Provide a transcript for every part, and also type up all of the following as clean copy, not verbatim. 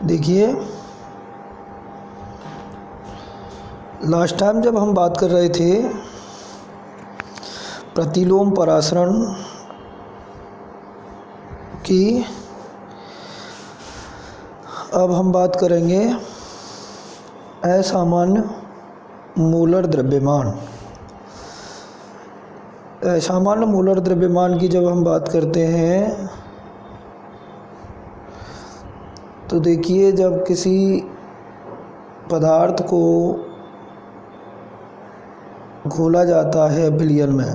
देखिए, last time जब हम बात कर रहे थे प्रतिलोम परासरण की, अब हम बात करेंगे असामान्य मोलर द्रव्यमान। असामान्य मोलर द्रव्यमान की जब हम बात करते हैं तो देखिए, जब किसी पदार्थ को घोला जाता है विलयन में,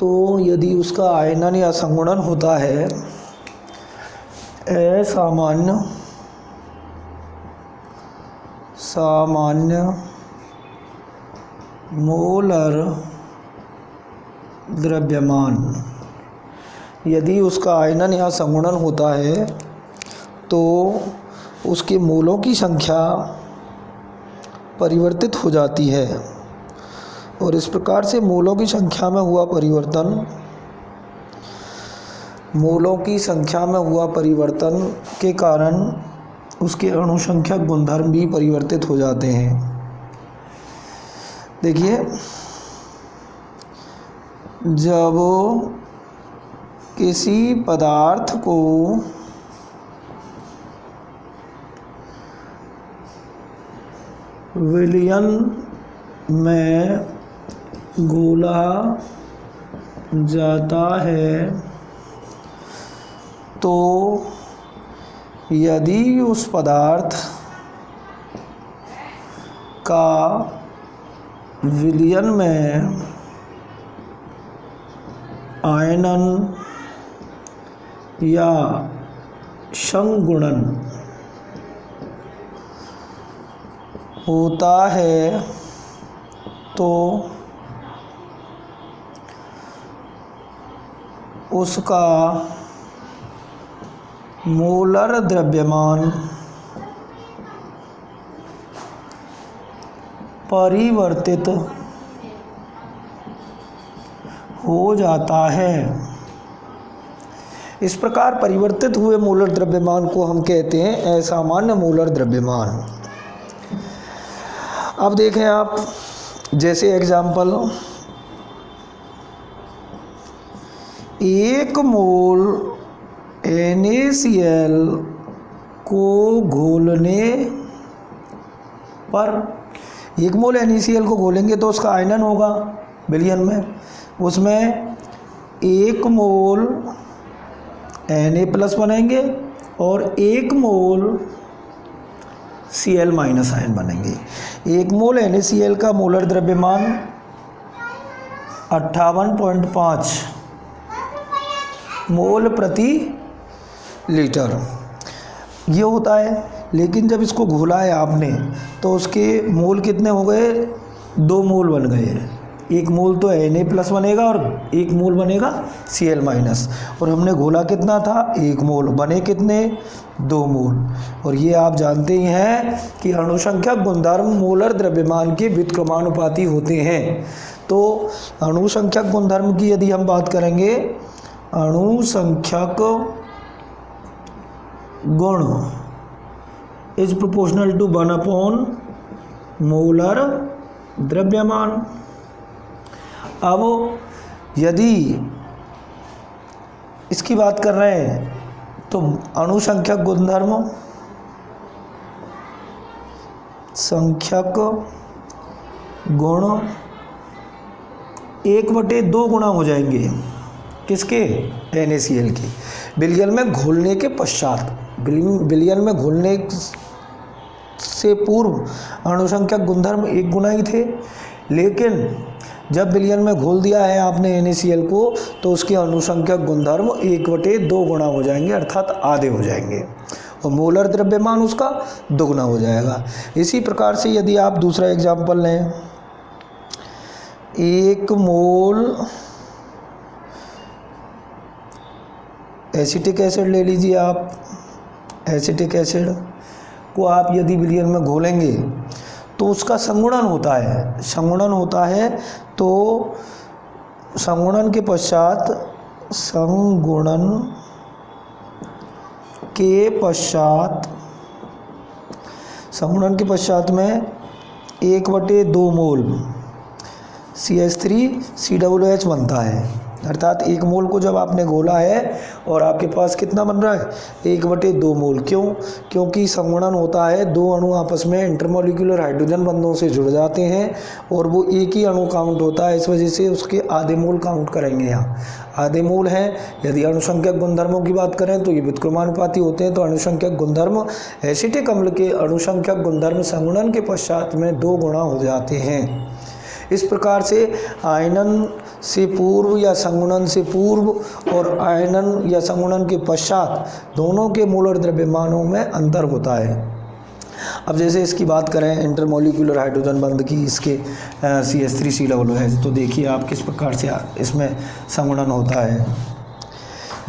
तो यदि उसका आयनन या संगुणन होता है असामान्य मोलर द्रव्यमान, यदि उसका आयनन या संगुणन होता है तो उसके मोलों की संख्या परिवर्तित हो जाती है, और इस प्रकार से मोलों की संख्या में हुआ परिवर्तन के कारण उसके अणुसंख्यक गुणधर्म भी परिवर्तित हो जाते हैं। देखिए, जब किसी पदार्थ को विलयन में घोला जाता है तो यदि उस पदार्थ का विलयन में आयनन या संगुणन होता है तो उसका मोलर द्रव्यमान परिवर्तित हो जाता है। इस प्रकार परिवर्तित हुए मोलर द्रव्यमान को हम कहते हैं असामान्य मोलर द्रव्यमान। अब देखें आप, जैसे एग्जाम्पल, 1 मोल NaCl को घोलने पर, 1 मोल NaCl को घोलेंगे तो उसका आयनन होगा विलयन में, उसमें 1 मोल Na+ बनेंगे और 1 मोल Cl- आयन बनेंगे। 1 मोल NaCl का मोलर द्रव्यमान 58.5 मोल प्रति लीटर ये होता है। लेकिन जब इसको घोला है आपने तो उसके मोल कितने हो गए? 2 मोल बन गए। 1 मोल तो Na+ बनेगा और 1 मोल बनेगा Cl-, और हमने घोला कितना था? 1 मोल, बने कितने? 2 मोल। और ये आप जानते ही हैं कि अणुसंख्यक गुणधर्म मोलर द्रव्यमान के व्युत्क्रमानुपाती होते हैं। तो अणुसंख्यक गुणधर्म की यदि हम बात करेंगे, अणुसंख्यक गुण इज प्रोपोर्शनल टू 1 मोलर द्रव्यमान। अब यदि इसकी बात कर रहे हैं तो अणुसंख्यक गुणधर्म संख्यक गुण 1/2 गुना हो जाएंगे। किसके? NaCl के। विलयन में घोलने के पश्चात, विलयन में घोलने से पूर्व अणुसंख्यक गुणधर्म 1 गुना ही थे, लेकिन जब विलयन में घोल दिया है आपने NaCl को तो उसके अणुसंख्यक गुणधर्म 1/2 गुना हो जाएंगे, अर्थात आधे हो जाएंगे, और मोलर द्रव्यमान उसका दुगना हो जाएगा। इसी प्रकार से यदि आप दूसरा एग्जाम्पल लें, 1 मोल एसिटिक एसिड ले लीजिए आप। एसिटिक एसिड को आप यदि विलयन में घोलेंगे तो उसका संगुणन होता है, तो संगुणन के पश्चात संगुणन के पश्चात, संगुणन के पश्चात में 1/2 मोल CH3COOH बनता है। अर्थात 1 मोल को जब आपने घोला है और आपके पास कितना बन रहा है 1/2 मोल। क्यों? क्योंकि संगुणन होता है, 2 अणु आपस में इंटरमोलिकुलर हाइड्रोजन बंधों से जुड़ जाते हैं और वो एक ही अणु काउंट होता है, इस वजह से उसके आधे मोल काउंट करेंगे। यहाँ आधे मोल हैं। यदि अणुसंख्यक गुणधर्मों की बात करें तो ये व्युत्क्रमानुपाती होते हैं। तो अणुसंख्यक गुणधर्म, एसिटिक अम्ल के अणुसंख्यक गुणधर्म संगुणन के पश्चात में 2 गुणा हो जाते हैं। इस प्रकार से आयनन से पूर्व या संगुणन से पूर्व और आयनन या संगुणन के पश्चात दोनों के मोलर द्रव्यमानों में अंतर होता है। अब जैसे इसकी बात करें इंटरमोलिकुलर हाइड्रोजन बंध की, इसके CH3COOH, तो देखिए आप किस प्रकार से इसमें संगुणन होता है।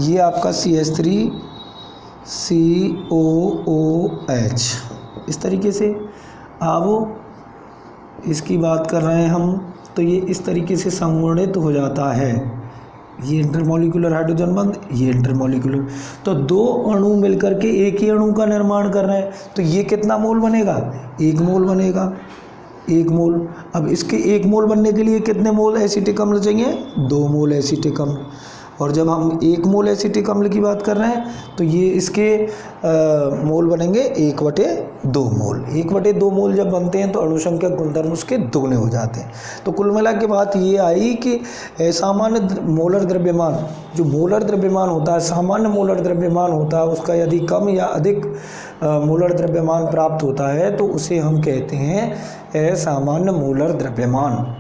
ये आपका CH3COOH इस तरीके से, अब इसकी बात कर रहे हैं हम, तो ये इस तरीके से संगुणित हो जाता है। ये इंटरमोलिकुलर हाइड्रोजन बंध, ये इंटरमोलिकुलर, तो 2 अणु मिलकर के एक ही अणु का निर्माण कर रहे हैं। तो ये कितना मोल बनेगा? 1 मोल बनेगा, 1 मोल। अब इसके 1 मोल बनने के लिए कितने मोल एसिटिक अम्ल चाहिए? 2 मोल एसिटिक अम्ल। और जब हम 1 मोल एसिटिक अम्ल की बात कर रहे हैं तो ये इसके मोल बनेंगे 1/2 मोल। 1/2 मोल जब बनते हैं तो अणुसंख्यक गुणधर्म उसके दुगने हो जाते हैं। तो कुल मिला के बात ये आई कि सामान्य मोलर द्रव्यमान, जो मोलर द्रव्यमान होता है, सामान्य मोलर द्रव्यमान होता है, उसका यदि कम या अधिक मोलर द्रव्यमान प्राप्त होता है तो उसे हम कहते हैं असामान्य मोलर द्रव्यमान।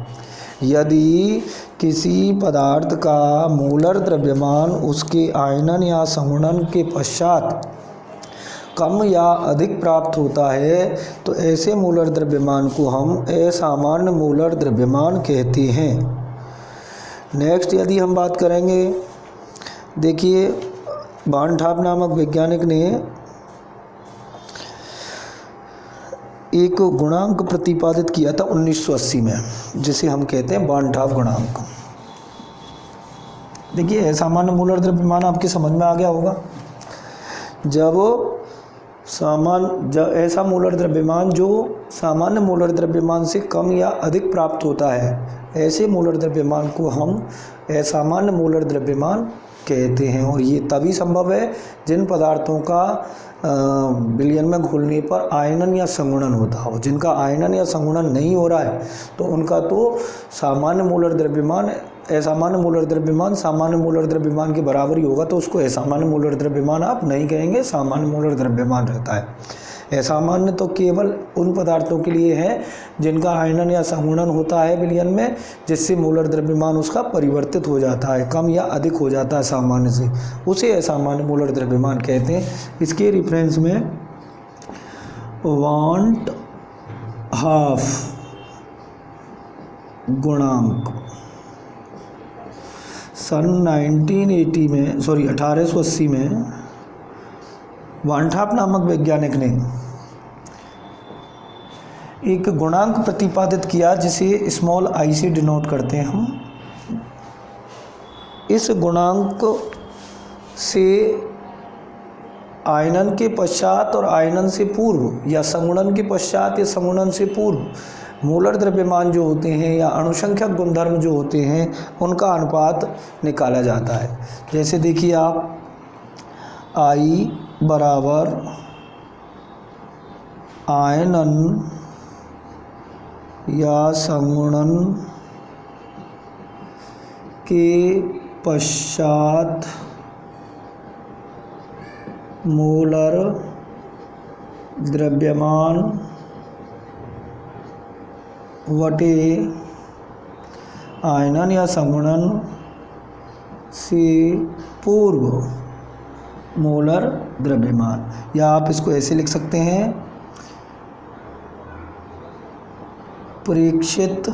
यदि किसी पदार्थ का मोलर द्रव्यमान उसके आयनन या संगुणन के पश्चात कम या अधिक प्राप्त होता है तो ऐसे मोलर द्रव्यमान को हम असामान्य मोलर द्रव्यमान कहते हैं। नेक्स्ट यदि हम बात करेंगे, देखिए बार्नठाप नामक वैज्ञानिक ने एक गुणांक प्रतिपादित किया था 1980 में, जिसे हम कहते हैं बार्नठाप गुणांक। देखिए असामान्य मोलर द्रव्यमान आपके समझ में आ गया होगा। जब ऐसा मोलर द्रव्यमान जो सामान्य मोलर द्रव्यमान से कम या अधिक प्राप्त होता है, ऐसे मोलर द्रव्यमान को हम असामान्य मोलर द्रव्यमान कहते हैं। और ये तभी संभव है जिन पदार्थों का विलयन में घुलने पर आयनन या संगुणन होता हो। जिनका आयनन या संगुणन नहीं हो रहा है तो उनका तो सामान्य मोलर द्रव्यमान, असामान्य मोलर द्रव्यमान सामान्य मोलर द्रव्यमान के बराबर ही होगा, तो उसको असामान्य मोलर द्रव्यमान आप नहीं कहेंगे, सामान्य मोलर द्रव्यमान रहता है। असामान्य तो केवल उन पदार्थों के लिए है जिनका आयनन या संगुणन होता है विलयन में, जिससे मोलर द्रव्यमान उसका परिवर्तित हो जाता है, कम या अधिक हो जाता है सामान्य से, उसे असामान्य मोलर द्रव्यमान कहते हैं। इसके रेफरेंस में बार्नठाप गुणांक सन 1880 में बार्नठाप नामक वैज्ञानिक ने एक गुणांक प्रतिपादित किया जिसे स्मॉल आई से डिनोट करते हैं हम। इस गुणांक से आयनन के पश्चात और आयनन से पूर्व या संगुणन के पश्चात या संगुणन से पूर्व मोलर द्रव्यमान जो होते हैं या अणुसंख्यक गुणधर्म जो होते हैं उनका अनुपात निकाला जाता है। जैसे देखिए आप I बराबर आयनन या संगुणन के पश्चात मोलर द्रव्यमान वटे आयनन या संगुणन से पूर्व मोलर द्रव्यमान, या आप इसको ऐसे लिख सकते हैं प्रेक्षित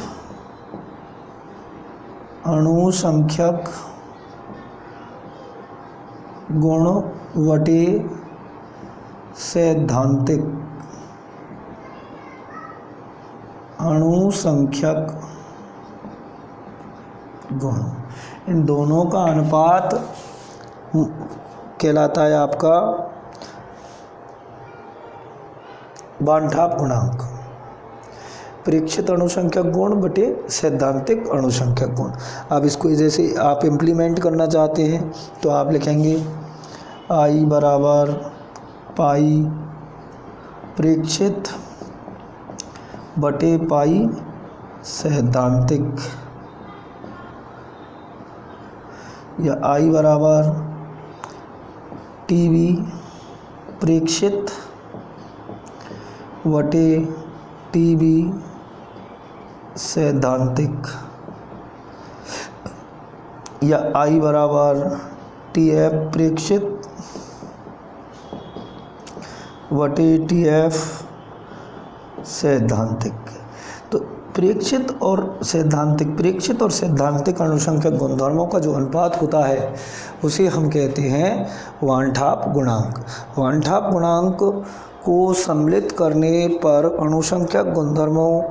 अणुसंख्यक गुण वटे सैद्धांतिक अणुसंख्यक गुण, इन दोनों का अनुपात कहलाता है आपका वानठाप गुणांक, प्रेक्षित अणुसंख्यक गुण बटे सैद्धांतिक अणुसंख्यक गुण। अब इसको जैसे आप इम्प्लीमेंट करना चाहते हैं तो आप लिखेंगे I बराबर पाई प्रेक्षित बटे पाई सैद्धांतिक, या I बराबर टीवी प्रेक्षित बटे टीवी सैद्धांतिक, या I बराबर TF प्रेक्षित बटे TF सैद्धांतिक। तो प्रेक्षित और सैद्धांतिक अणुसंख्यक गुणधर्मों का जो अनुपात होता है उसे हम कहते हैं वानठाप गुणांक। वानठाप गुणांक को सम्मिलित करने पर अणुसंख्यक गुणधर्मों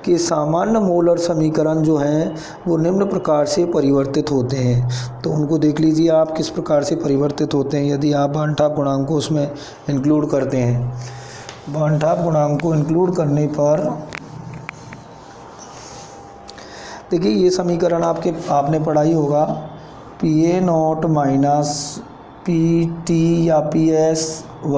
के सामान्य मोलर समीकरण जो हैं वो निम्न प्रकार से परिवर्तित होते हैं। तो उनको देख लीजिए आप किस प्रकार से परिवर्तित होते हैं यदि आप वानठाप गुणांक को उसमें इंक्लूड करते हैं। वानठाप गुणांक को इंक्लूड करने पर देखिए ये समीकरण आपने पढ़ा ही होगा, PA0 माइनस PT या PS